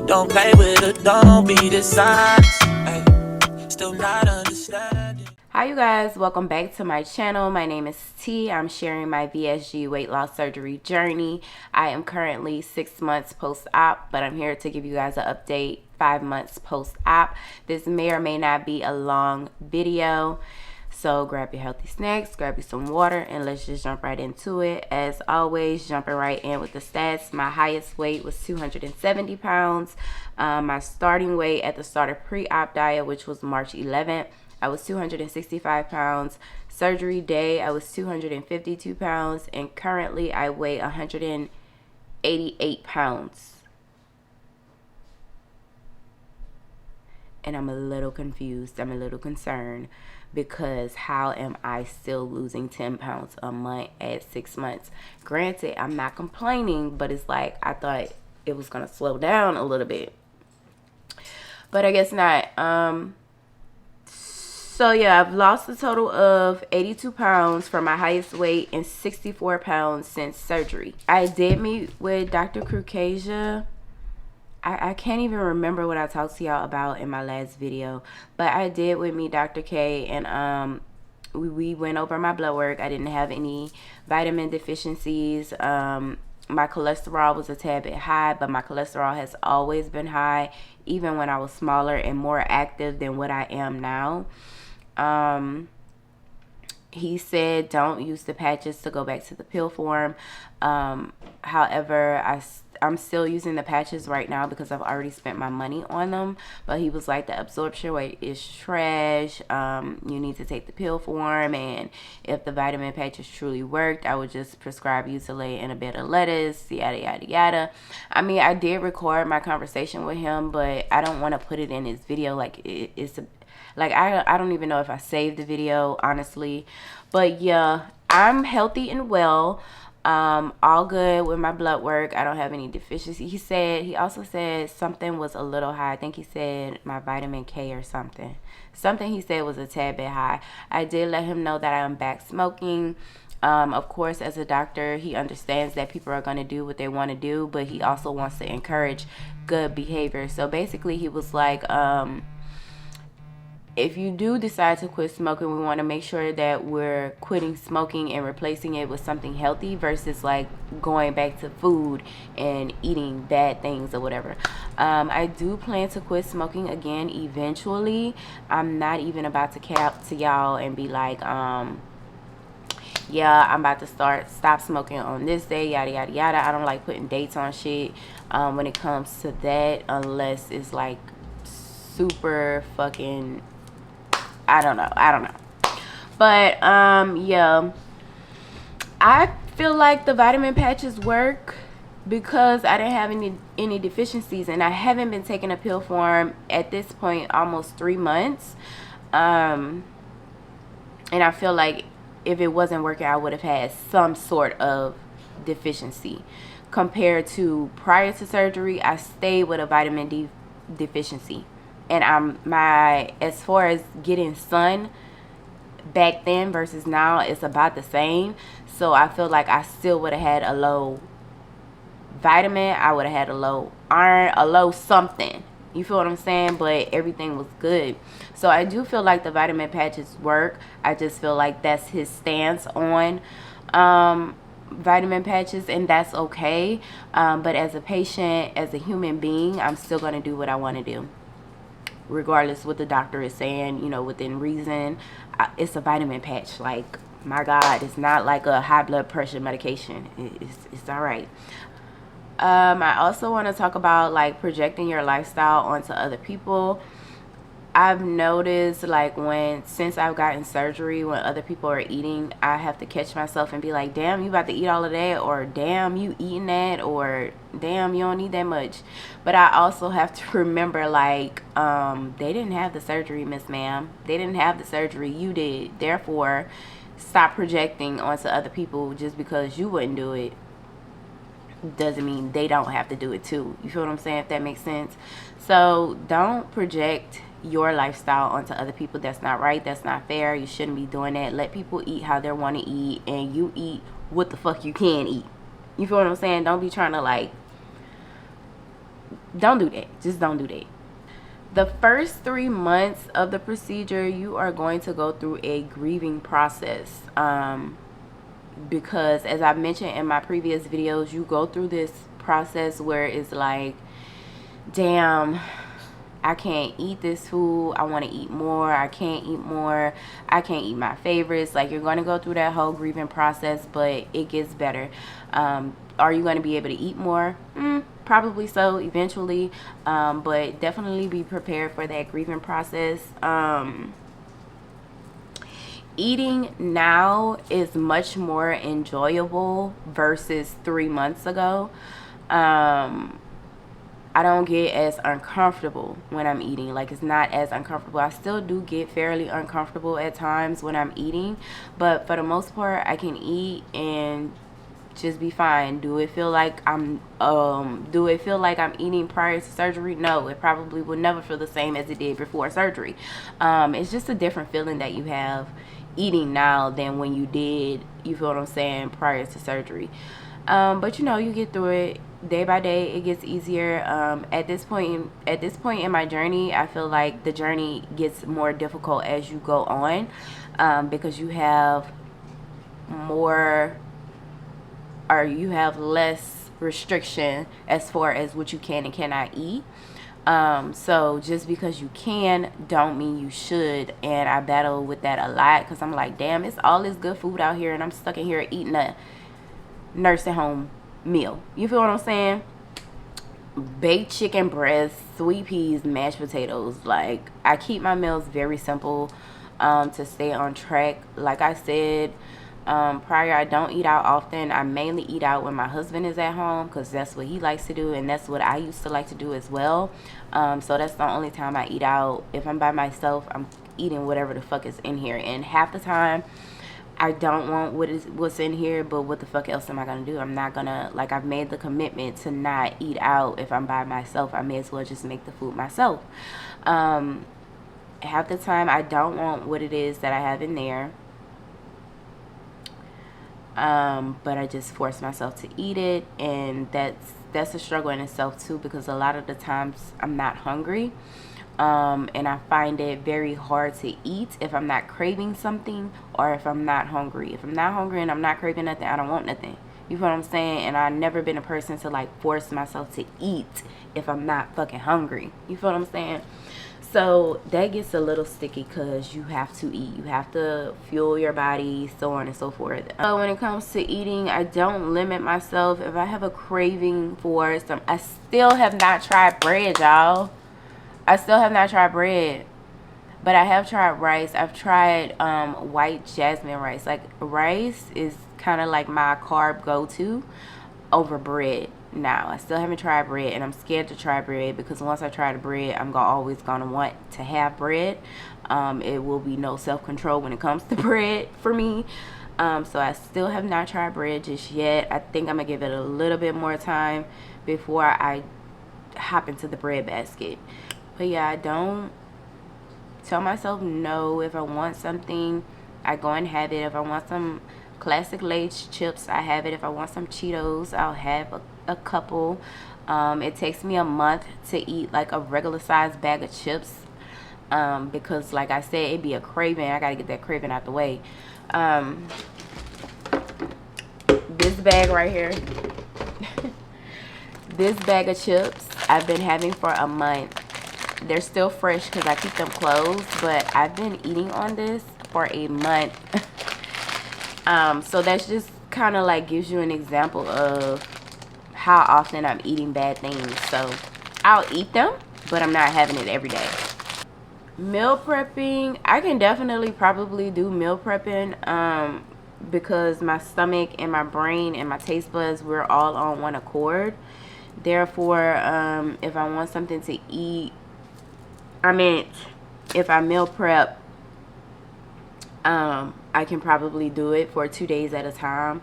Don't play with it, don't be dishonest. Ay, still not understanding. Hi you guys, welcome back to my channel. My name is T. I'm sharing my VSG weight loss surgery journey. I am currently 6 months post-op, but I'm here to give you guys an update 5 months post-op. This may or may not be a long video, so grab your healthy snacks, grab you some water, and let's just jump right into it. As always, jumping right in with the stats. My highest weight was 270 pounds. My starting weight at the start of pre-op diet, which was March 11th, I was 265 pounds. Surgery day, I was 252 pounds. And currently, I weigh 188 pounds. And I'm a little confused. I'm a little concerned because how am I still losing 10 pounds a month at 6 months? Granted, I'm not complaining, but it's like I thought it was going to slow down a little bit. But I guess not. So yeah, I've lost a total of 82 pounds from my highest weight and 64 pounds since surgery. I did meet with Dr. Krukreja. I can't even remember what I talked to y'all about in my last video, but I did meet Dr. K, and we went over my blood work. I didn't have any vitamin deficiencies. My cholesterol was a tad bit high, but my cholesterol has always been high, even when I was smaller and more active than what I am now. He said don't use the patches to go back to the pill form. However, I'm still using the patches right now because I've already spent my money on them. But he was like, the absorption rate is trash. You need to take the pill form, and if the vitamin patches truly worked, I would just prescribe you to lay in a bed of lettuce, yada yada yada. I mean, I did record my conversation with him, but I don't want to put it in his video. Like I don't even know if I saved the video, honestly. But yeah, I'm healthy and well. All good with my blood work. I don't have any deficiency. He also said something was a little high. I think he said my vitamin K or something. Something he said was a tad bit high. I did let him know that I'm back smoking. Of course, as a doctor, he understands that people are going to do what they want to do, but he also wants to encourage good behavior. So basically, he was like, if you do decide to quit smoking, we want to make sure that we're quitting smoking and replacing it with something healthy versus like going back to food and eating bad things or whatever. I do plan to quit smoking again eventually. I'm not even about to cap to y'all and be like, yeah, I'm about to stop smoking on this day, yada yada yada. I don't like putting dates on shit when it comes to that, unless it's like super fucking, I don't know. But yeah, I feel like the vitamin patches work because I didn't have any deficiencies, and I haven't been taking a pill form at this point almost 3 months. And I feel like if it wasn't working, I would have had some sort of deficiency. Compared to prior to surgery, I stayed with a vitamin D deficiency. And as far as getting sun back then versus now, it's about the same. So I feel like I still would have had a low vitamin. I would have had a low iron, a low something. You feel what I'm saying? But everything was good. So I do feel like the vitamin patches work. I just feel like that's his stance on vitamin patches, and that's okay. But as a patient, as a human being, I'm still going to do what I want to do, regardless what the doctor is saying, you know, within reason. It's a vitamin patch. Like, my God, it's not like a high blood pressure medication. It's all right. I also want to talk about like projecting your lifestyle onto other people. I've noticed like since I've gotten surgery, when other people are eating, I have to catch myself and be like, damn, you about to eat all of that, or damn, you eating that, or damn, you don't need that much. But I also have to remember, like, they didn't have the surgery, Miss Ma'am. They didn't have the surgery, you did. Therefore, stop projecting onto other people. Just because you wouldn't do it doesn't mean they don't have to do it too. You feel what I'm saying? If that makes sense. So don't project your lifestyle onto other people. That's not right. That's not fair. You shouldn't be doing that. Let people eat how they want to eat, and you eat what the fuck you can eat. You feel what I'm saying? Don't be trying to like, don't do that. Just don't do that. The first 3 months of the procedure, you are going to go through a grieving process. Because as I mentioned in my previous videos, you go through this process where it's like, damn, I can't eat this food. I want to eat more. I can't eat more. I can't eat my favorites. Like, you're going to go through that whole grieving process, but it gets better. Are you going to be able to eat more? Probably so eventually, but definitely be prepared for that grieving process. Eating now is much more enjoyable versus 3 months ago. I don't get as uncomfortable when I'm eating. Like, it's not as uncomfortable. I still do get fairly uncomfortable at times when I'm eating, but for the most part, I can eat and just be fine. Do it feel like I'm eating prior to surgery? No, it probably will never feel the same as it did before surgery. It's just a different feeling that you have eating now than when you did, you feel what I'm saying, prior to surgery. But you know, you get through it day by day. It gets easier. At this point in my journey, I feel like the journey gets more difficult as you go on, because you have more, or you have less restriction as far as what you can and cannot eat. So just because you can don't mean you should, and I battle with that a lot, because I'm like, damn, it's all this good food out here and I'm stuck in here eating a nursing home meal. You feel what I'm saying? Baked chicken breast, sweet peas, mashed potatoes. Like, I keep my meals very simple to stay on track. Like I said prior, I don't eat out often. I mainly eat out when my husband is at home, because that's what he likes to do, and that's what I used to like to do as well. So that's the only time I eat out. If I'm by myself, I'm eating whatever the fuck is in here, and half the time I don't want what's in here, but what the fuck else am I gonna do? I'm not gonna, like, I've made the commitment to not eat out. If I'm by myself, I may as well just make the food myself. Half the time I don't want what it is that I have in there, but I just force myself to eat it, and that's a struggle in itself too, because a lot of the times I'm not hungry, and I find it very hard to eat if I'm not craving something, or if I'm not hungry. If I'm not hungry and I'm not craving nothing, I don't want nothing. You feel what I'm saying? And I've never been a person to like force myself to eat if I'm not fucking hungry. You feel what I'm saying? So that gets a little sticky, because you have to eat. You have to fuel your body, so on and so forth. When it comes to eating, I don't limit myself. If I have a craving for some, I still have not tried bread, y'all. I still have not tried bread. But I have tried rice. I've tried white jasmine rice. Like, rice is kind of like my carb go-to over bread. Now, I still haven't tried bread, and I'm scared to try bread, because once I try the bread, I'm always gonna want to have bread. It will be no self-control when it comes to bread for me. So I still have not tried bread just yet. I think I'm gonna give it a little bit more time before I hop into the bread basket. But yeah, I don't tell myself no. If I want something, I go and have it. If I want some classic Lay's chips, I have it. If I want some Cheetos, I'll have a couple. It takes me a month to eat like a regular size bag of chips, because like I said, it'd be a craving. I gotta get that craving out the way. This bag right here, this bag of chips I've been having for a month. They're still fresh because I keep them closed, but I've been eating on this for a month. So that's just kind of like gives you an example of how often I'm eating bad things. So I'll eat them, but I'm not having it every day. Meal prepping, I can definitely probably do meal prepping, because my stomach and my brain and my taste buds, we're all on one accord. Therefore, if I want something to eat, if I meal prep, I can probably do it for 2 days at a time.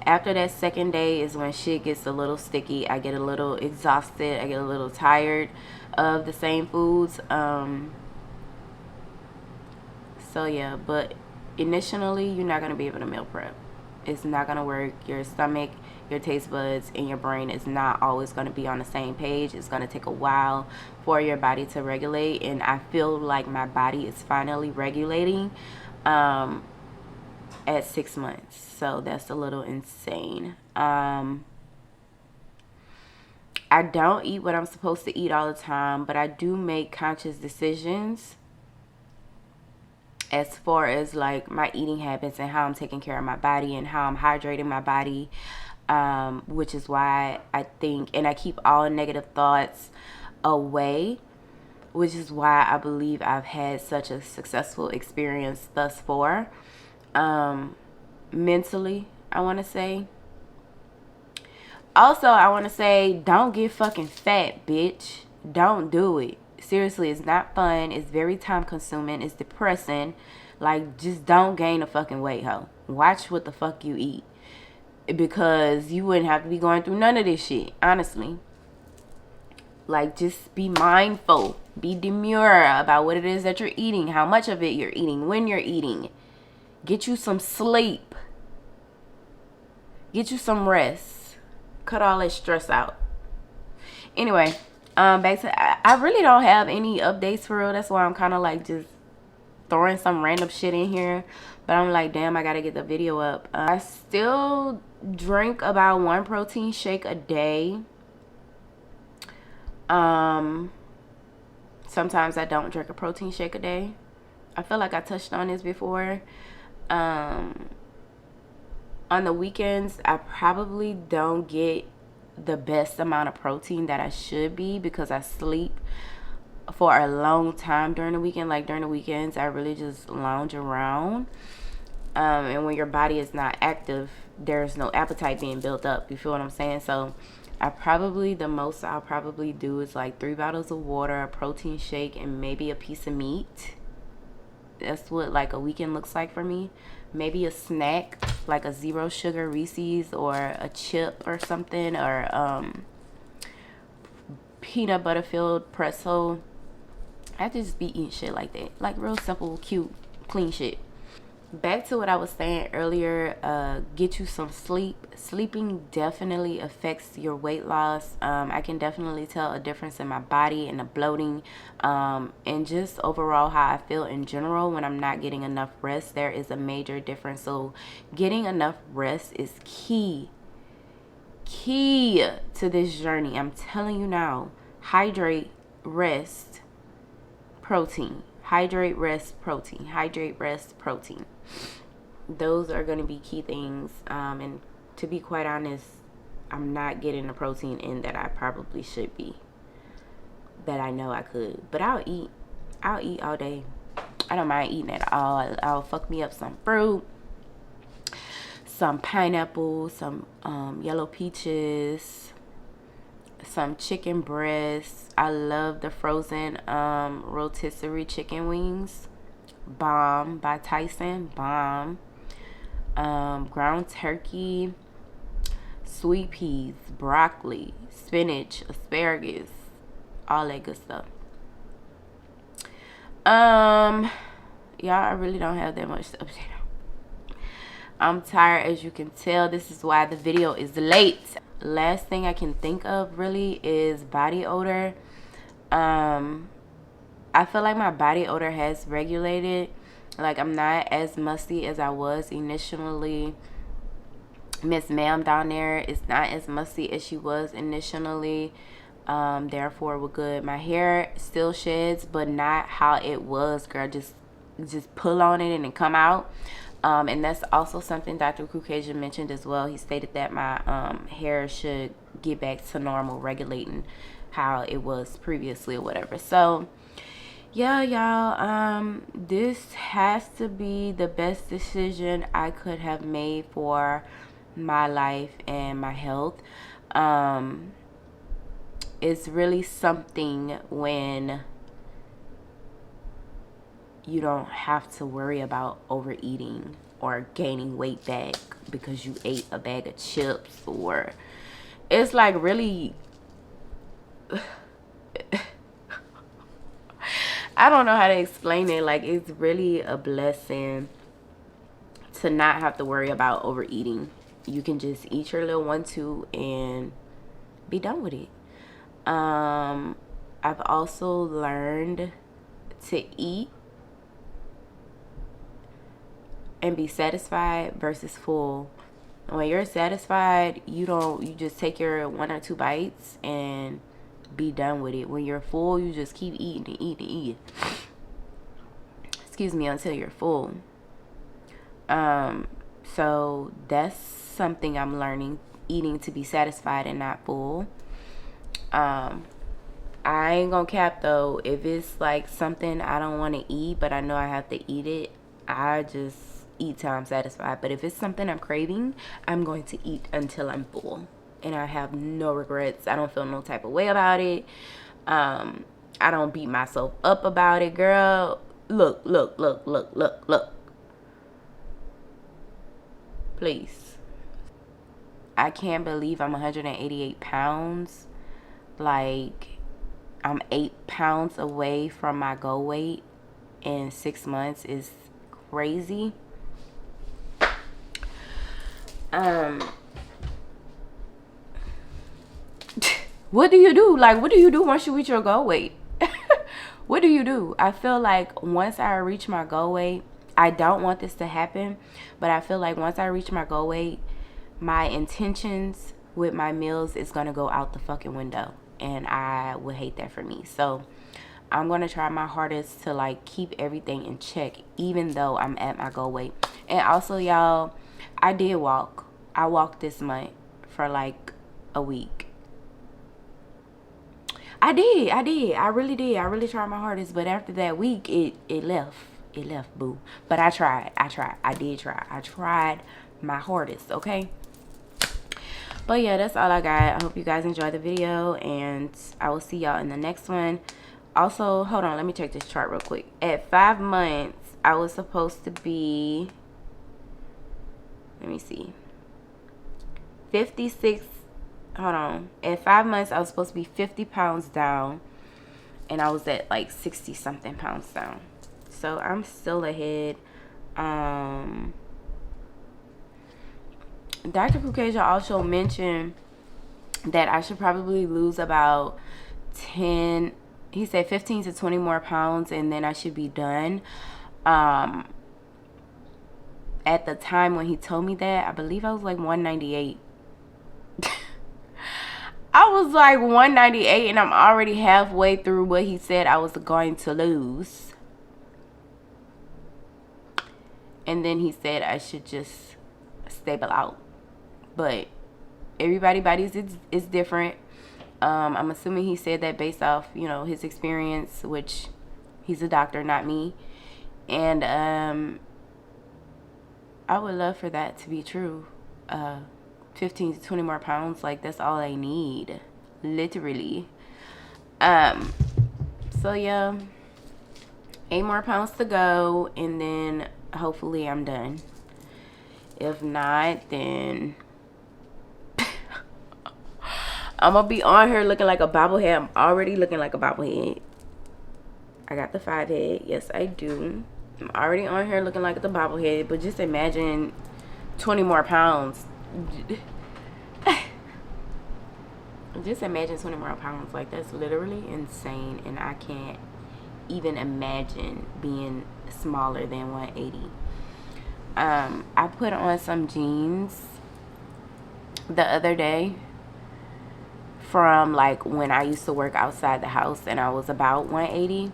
After that second day is when shit gets a little sticky. I get a little exhausted. I get a little tired of the same foods. So yeah, but initially you're not going to be able to meal prep. It's not going to work. Your stomach your taste buds and your brain is not always going to be on the same page. It's going to take a while for your body to regulate, and I feel like my body is finally regulating at 6 months. So that's a little insane. I don't eat what I'm supposed to eat all the time, but I do make conscious decisions as far as like my eating habits and how I'm taking care of my body and how I'm hydrating my body, which is why I think, and I keep all negative thoughts away, which is why I believe I've had such a successful experience thus far, mentally, I want to say. Also, I want to say, don't get fucking fat, bitch. Don't do it. Seriously, it's not fun. It's very time consuming. It's depressing. Like, just don't gain a fucking weight, ho. Watch what the fuck you eat. Because you wouldn't have to be going through none of this shit, honestly. Like, just be mindful. Be demure about what it is that you're eating. How much of it you're eating. When you're eating. Get you some sleep. Get you some rest. Cut all that stress out. Anyway, back to, I really don't have any updates for real. That's why I'm kind of like just throwing some random shit in here. But I'm like, damn, I gotta get the video up. I still drink about 1 protein shake a day. Sometimes I don't drink a protein shake a day. I feel like I touched on this before. On the weekends, I probably don't get the best amount of protein that I should be because I sleep for a long time during the weekend. Like during the weekends, I really just lounge around. And when your body is not active, there's no appetite being built up. You feel what I'm saying? So the most I'll probably do is like 3 bottles of water, a protein shake, and maybe a piece of meat. That's what like a weekend looks like for me. Maybe a snack like a 0 sugar Reese's or a chip or something, or peanut butter filled pretzel. I just be eating shit like that, like real simple, cute, clean shit. Back to what I was saying earlier, get you some sleep. Sleeping definitely affects your weight loss. I can definitely tell a difference in my body and the bloating, and just overall how I feel in general when I'm not getting enough rest. There is a major difference. So getting enough rest is key to this journey. I'm telling you now. Hydrate, rest, protein. Hydrate, rest, protein. Hydrate, rest, protein. Those are going to be key things. And to be quite honest, I'm not getting the protein in that I probably should be, that I know I could. But I'll eat all day. I don't mind eating at all. I'll fuck me up some fruit, some pineapple, some yellow peaches, some chicken breasts. I love the frozen rotisserie chicken wings. Bomb by Tyson. Bomb. Ground turkey, sweet peas, broccoli, spinach, asparagus, all that good stuff. Y'all, I really don't have that much to update on. I'm tired, as you can tell. This is why the video is late. Last thing I can think of really is body odor. I feel like my body odor has regulated. Like, I'm not as musty as I was initially. Miss Ma'am down there is not as musty as she was initially. Therefore, we're good. My hair still sheds, but not how it was, girl. Just pull on it and it come out. And that's also something Dr. Krukreja mentioned as well. He stated that my hair should get back to normal, regulating how it was previously or whatever. So yeah, y'all, this has to be the best decision I could have made for my life and my health. It's really something when you don't have to worry about overeating or gaining weight back because you ate a bag of chips, or it's like really I don't know how to explain it. Like, it's really a blessing to not have to worry about overeating. you can just eat your little 1-2 and be done with it. I've also learned to eat and be satisfied versus full. When you're satisfied, you just take your 1 or 2 bites and be done with it. When you're full, you just keep eating and eating and eating. Excuse me, until you're full. So that's something I'm learning, eating to be satisfied and not full. I ain't gonna cap though, if it's like something I don't want to eat but I know I have to eat it, I just eat till I'm satisfied. But if it's something I'm craving, I'm going to eat until I'm full, and I have no regrets. I don't feel no type of way about it. I don't beat myself up about it. Girl, look, please. I can't believe I'm 188 pounds. Like, I'm 8 pounds away from my goal weight in 6 months. Is crazy. What do you do? Like, what do you do once you reach your goal weight? What do you do? I feel like once I reach my goal weight, I don't want this to happen, but I feel like once I reach my goal weight, my intentions with my meals is going to go out the fucking window, and I would hate that for me. So I'm going to try my hardest to like keep everything in check, even though I'm at my goal weight. And also, y'all, I did walk. I walked this month for like a week. I did. I really did. I really tried my hardest. But after that week, it left. It left, boo. But I tried. I did try. I tried my hardest, okay? But yeah, that's all I got. I hope you guys enjoyed the video, and I will see y'all in the next one. Also, hold on. Let me check this chart real quick. At 5 months, I was supposed to be, let me see, 56. Hold on. At 5 months, I was supposed to be 50 pounds down, and I was at like 60 something pounds down. So I'm still ahead. Dr. Krukreja also mentioned that I should probably lose about 10, he said 15 to 20 more pounds, and then I should be done. At the time when he told me that, I believe I was like 198. I was like 198, and I'm already halfway through what he said I was going to lose. And then he said I should just stable out. But everybody's bodies is different. I'm assuming he said that based off, you know, his experience, which he's a doctor, not me. And I would love for that to be true. 15 to 20 more pounds, like that's all I need, literally. So yeah, 8 more pounds to go, and then hopefully I'm done. If not, then I'm gonna be on here looking like a bobblehead. I'm already looking like a bobblehead. I got the 5 head. Yes, I do. I'm already on here looking like the bobblehead, but just imagine 20 more pounds. Just imagine 20 more pounds. Like, that's literally insane, and I can't even imagine being smaller than 180. I put on some jeans the other day from like when I used to work outside the house, and I was about 180,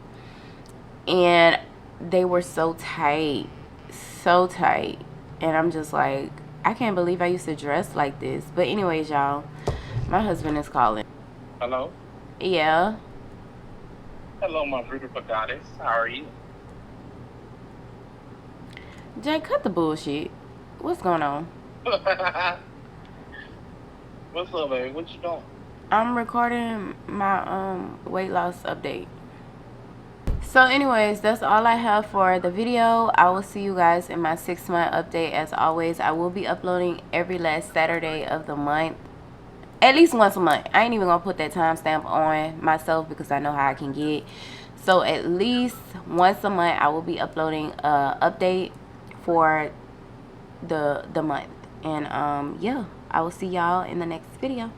and they were so tight, and I'm just like, I can't believe I used to dress like this. But anyways, y'all, my husband is calling. Hello? Yeah. Hello, my beautiful goddess. How are you? Jay, cut the bullshit. What's going on? What's up, baby? What you doing? I'm recording my weight loss update. So anyways, that's all I have for the video. I will see you guys in my 6-month update. As always, I will be uploading every last Saturday of the month, at least once a month. I ain't even gonna put that timestamp on myself because I know how I can get. So at least once a month I will be uploading a update for the month. And yeah, I will see y'all in the next video.